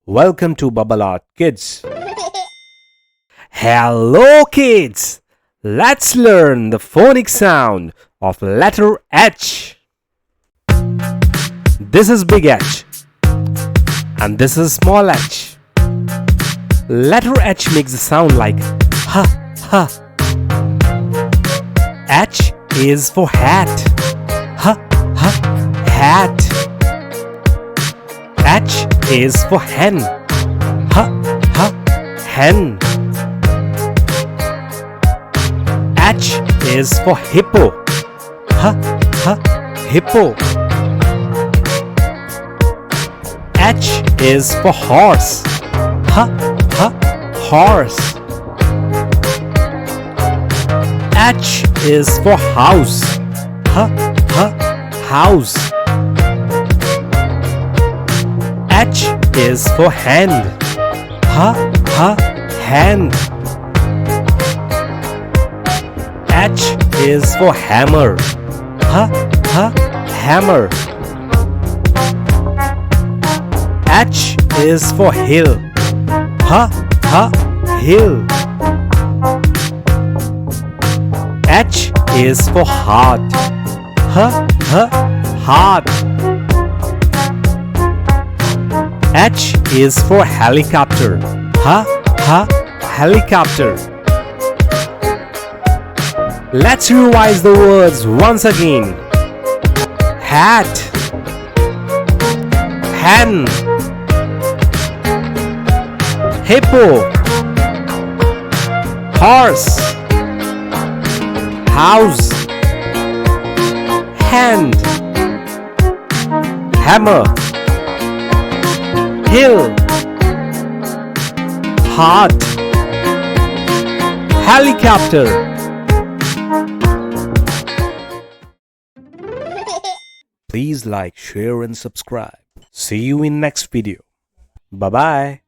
Welcome to Bubble Art Kids. Hello kids! Let's learn the phonic sound of letter H. This is big H and this is small h. Letter H makes a sound like ha ha. H is for hat. Ha ha hat. H is for hen. Ha ha hen. H is for hippo. Ha ha hippo. H is for horse. Ha ha horse. H is for house. Ha ha house. H is for hand. Ha ha hand. H is for hammer. Ha ha hammer. H is for hill. Ha ha hill. H is for heart. Ha ha heart. H is for helicopter. Ha ha helicopter. Let's revise the words once again. Hat, hen, hippo, horse, house, hand, hammer, hill, heart, helicopter. Please like, share and subscribe. See you in next video. Bye bye.